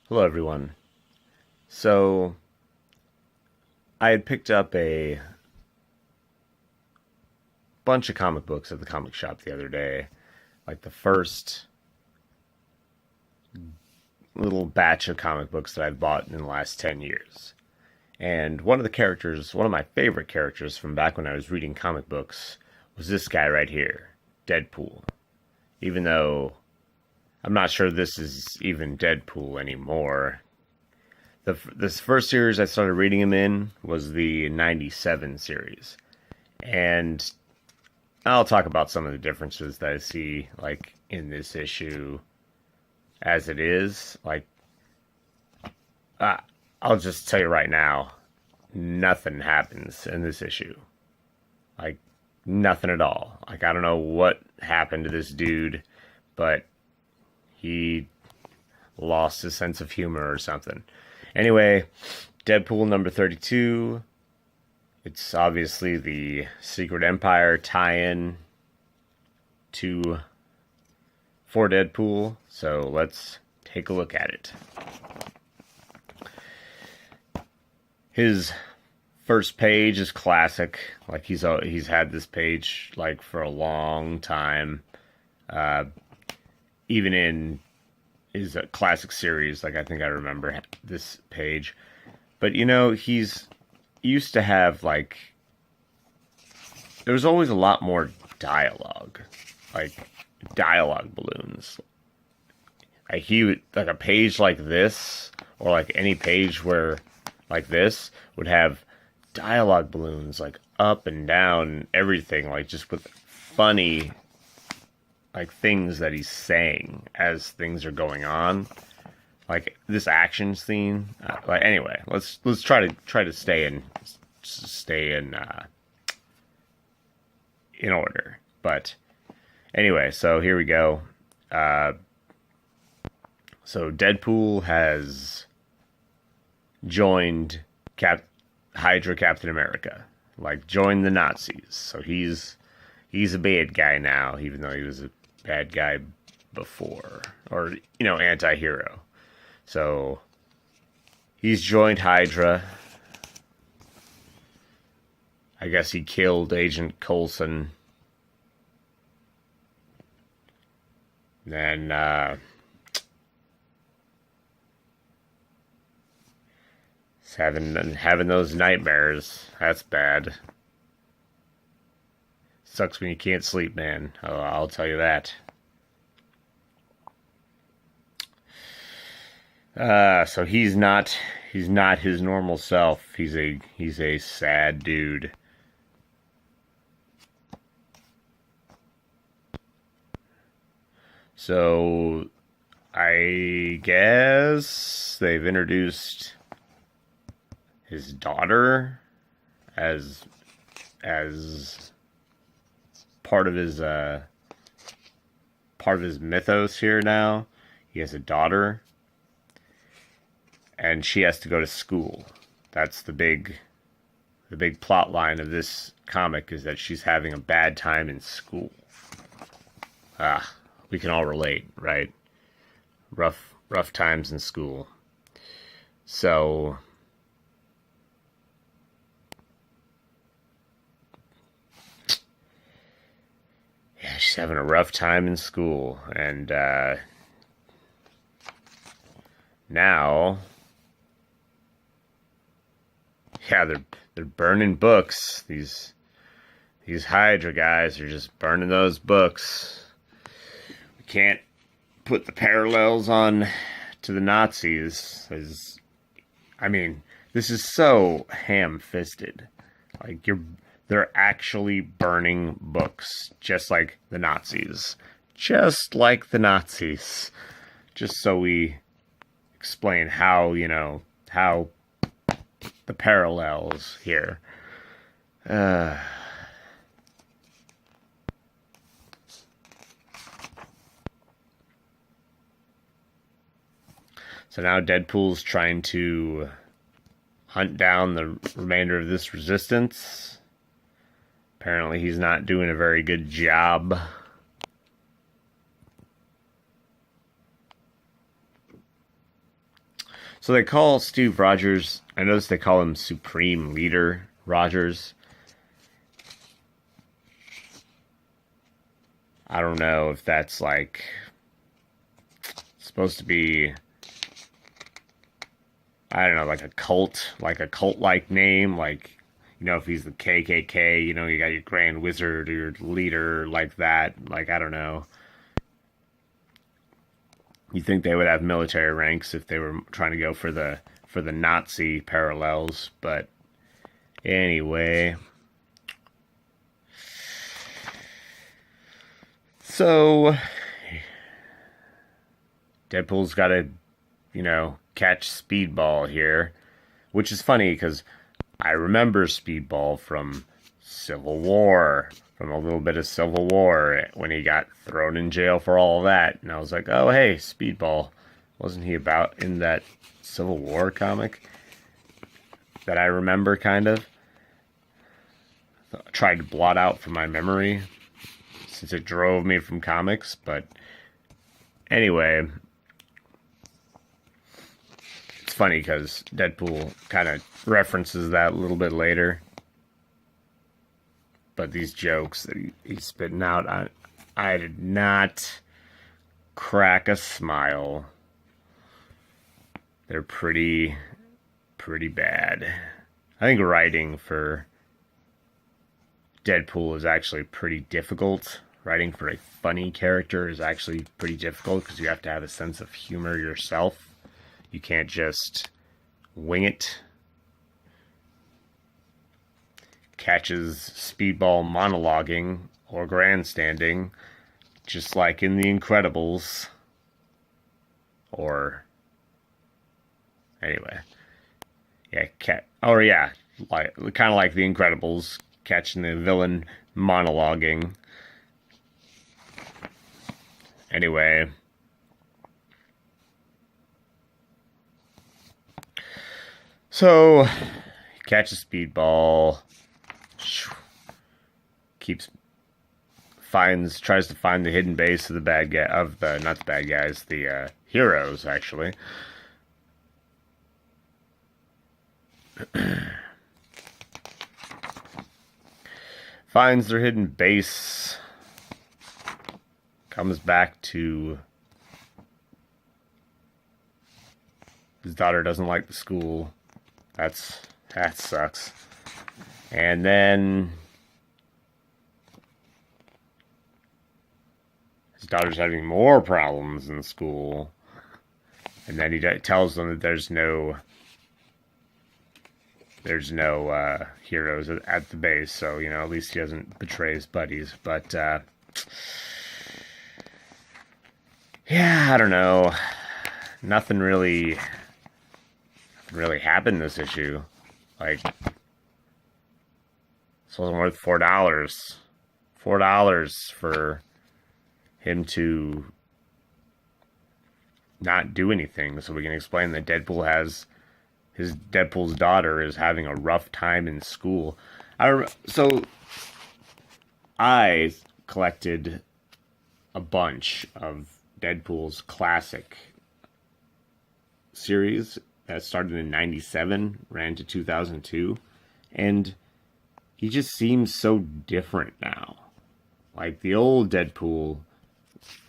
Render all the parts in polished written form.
Hello, everyone. So, I had picked up a bunch of comic books at the comic shop the other day, like the first little batch of comic books that I've bought in the last 10 years. And one of my favorite characters from back when I was reading comic books, was this guy right here, Deadpool. Even though I'm not sure this is even Deadpool anymore. This first series I started reading him in was the 97 series. And I'll talk about some of the differences that I see, like, in this issue as it is. Uh, I'll just tell you right now, nothing happens in this issue. Like, nothing at all. Like, I don't know what happened to this dude, but he lost his sense of humor or something. Anyway, Deadpool number 32. It's obviously the Secret Empire tie-in to for Deadpool, so let's take a look at it. His first page is classic. Like he's had this page like for a long time. Even in his classic series, like I think I remember this page. But he's used to have like there was always a lot more dialogue, like dialogue balloons. Like he would like a page like this, or like any page where like this would have dialogue balloons like up and down everything, like just with funny like things that he's saying as things are going on, like this action scene. Like anyway, let's try to stay in order. But anyway, so here we go. So Deadpool has joined Hydra Captain America, like joined the Nazis. So he's a bad guy now, even though he was a bad guy before, or anti-hero. So he's joined Hydra. I guess he killed Agent Coulson. Then he's having those nightmares. That's bad. Sucks when you can't sleep, man. Oh, I'll tell you that. So he's not his normal self. He's a sad dude. So I guess they've introduced his daughter as part of his mythos here now. He has a daughter, and she has to go to school. That's the big plot line of this comic, is that she's having a bad time in school. We can all relate, right? Rough times in school. So yeah, she's having a rough time in school, and now, yeah, they're burning books. These Hydra guys are just burning those books. We can't put the parallels on to the Nazis. I mean, this is so ham-fisted. Like they're actually burning books, just like the Nazis. Just like the Nazis. Just so we explain how the parallels here. So now Deadpool's trying to hunt down the remainder of this resistance. Apparently he's not doing a very good job. So they call Steve Rogers, I noticed they call him Supreme Leader Rogers. I don't know if that's like supposed to be, I don't know, like a cult like name, like, you know, if he's the KKK, you know, you got your Grand Wizard or your leader like that, like, I don't know. You think they would have military ranks if they were trying to go for the Nazi parallels, but anyway. So Deadpool's got to, you know, catch Speedball here, which is funny because I remember Speedball from Civil War, from a little bit of Civil War when he got thrown in jail for all of that. And I was like, oh, hey, Speedball. Wasn't he about in that Civil War comic that I remember, kind of? I tried to blot out from my memory since it drove me from comics, but anyway, it's funny because Deadpool kind of references that a little bit later. But these jokes that he's spitting out, I did not crack a smile. They're pretty bad. I think writing for Deadpool is actually pretty difficult. Writing for a funny character is actually pretty difficult because you have to have a sense of humor yourself. You can't just wing it. Catches Speedball monologuing or grandstanding, just like in The Incredibles. Or anyway, like kind of like The Incredibles, catching the villain monologuing. Anyway, so he catches Speedball. Tries to find the hidden base of the bad guy, not the bad guys, the heroes, actually. Finds their hidden base. Comes back to his daughter doesn't like the school. That sucks. And then his daughter's having more problems in school. And then he tells them that there's no heroes at the base. So, you know, at least he doesn't betray his buddies. But, yeah, I don't know. Nothing really happened this issue. Like, this wasn't worth $4. $4 for him to not do anything. So we can explain that Deadpool's daughter is having a rough time in school. So I collected a bunch of Deadpool's classic series that started in 97, ran to 2002, and he just seems so different now. Like the old Deadpool,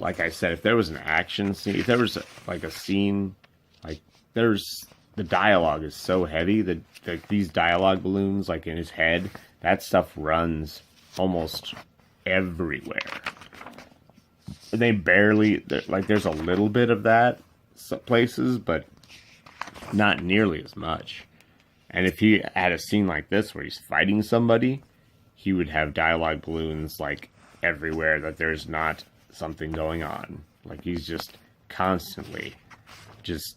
like I said, if there was an action scene, if there was like a scene, like the dialogue is so heavy that these dialogue balloons, like in his head, that stuff runs almost everywhere. They barely, like there's a little bit of that places, but not nearly as much. And if he had a scene like this where he's fighting somebody, he would have dialogue balloons like everywhere that there's not something going on. Like he's just constantly just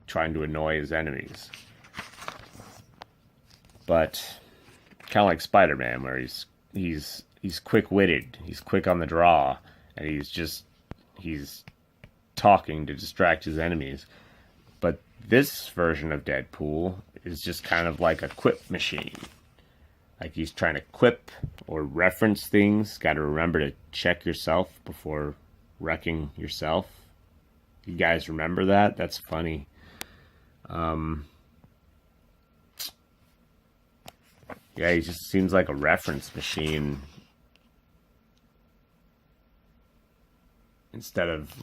trying to annoy his enemies. But kind of like Spider-Man, where he's quick-witted, he's quick on the draw, and he's talking to distract his enemies. But this version of Deadpool is just kind of like a quip machine. Like he's trying to quip or reference things. Got to remember to check yourself before wrecking yourself. You guys remember that? That's funny. Um, yeah, he just seems like a reference machine instead of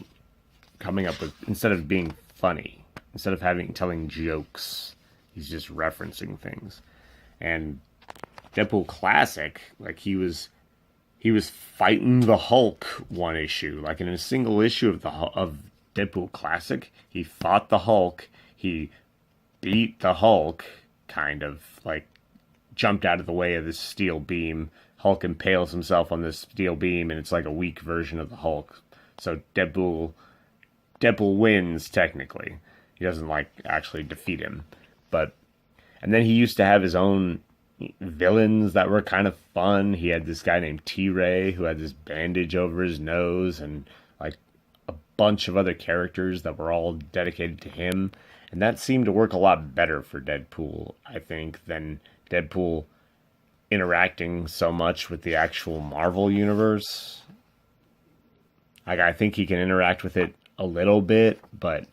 instead of being funny, instead of having telling jokes, he's just referencing things. And Deadpool Classic, like he was fighting the Hulk one issue, like in a single issue of Deadpool Classic, he fought the Hulk, he beat the Hulk, kind of like jumped out of the way of this steel beam. Hulk impales himself on this steel beam, and it's like a weak version of the Hulk. So Deadpool wins technically. He doesn't like actually defeat him, but and then he used to have his own villains that were kind of fun. He had this guy named T-Ray who had this bandage over his nose, and like a bunch of other characters that were all dedicated to him. And that seemed to work a lot better for Deadpool, I think, than Deadpool interacting so much with the actual Marvel universe. Like, I think he can interact with it a little bit, but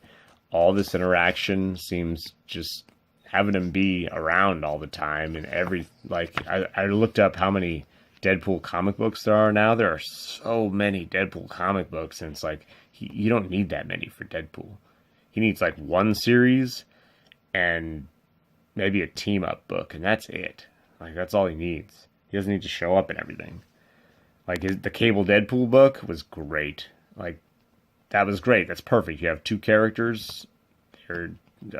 all this interaction seems just having him be around all the time. And I looked up how many Deadpool comic books there are now. There are so many Deadpool comic books, and it's like, you don't need that many for Deadpool. He needs like one series and maybe a team up book, and that's it. Like, that's all he needs. He doesn't need to show up in everything. Like, the Cable Deadpool book was great. Like, that was great. That's perfect. You have two characters. They're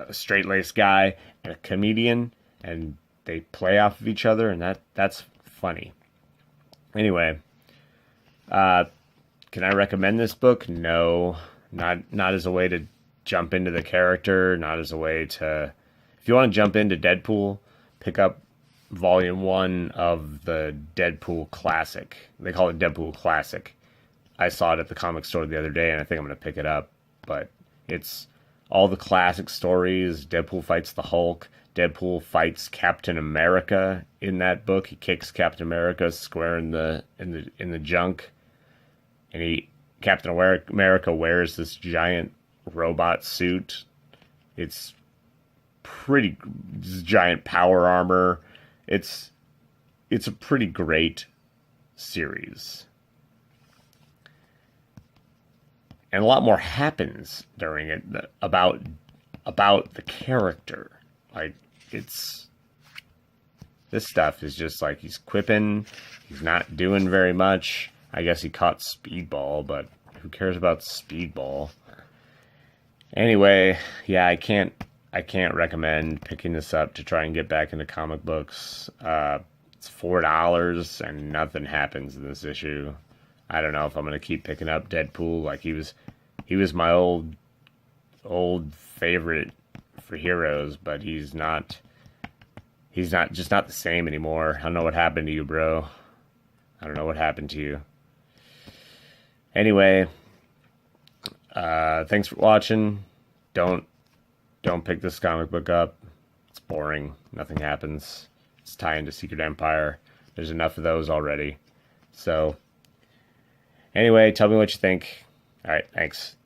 a straight-laced guy and a comedian, and they play off of each other, and that's funny. Anyway, can I recommend this book? No, not as a way to jump into the character, not as a way to... If you want to jump into Deadpool, pick up Volume 1 of the Deadpool Classic. They call it Deadpool Classic. I saw it at the comic store the other day, and I think I'm going to pick it up. But it's all the classic stories. Deadpool fights the Hulk. Deadpool fights Captain America in that book. He kicks Captain America square in the junk. And Captain America wears this giant robot suit. It's pretty giant power armor. It's a pretty great series. And a lot more happens during it about the character. Like, this stuff is just like, he's quipping, he's not doing very much. I guess he caught Speedball, but who cares about Speedball? Anyway, yeah, I can't recommend picking this up to try and get back into comic books. It's $4 and nothing happens in this issue. I don't know if I'm gonna keep picking up Deadpool. Like, he was my old favorite for heroes, but he's not the same anymore. I don't know what happened to you, bro. I don't know what happened to you. Anyway, thanks for watching. Don't pick this comic book up. It's boring. Nothing happens. It's tying to Secret Empire. There's enough of those already. So, anyway, tell me what you think. All right, thanks.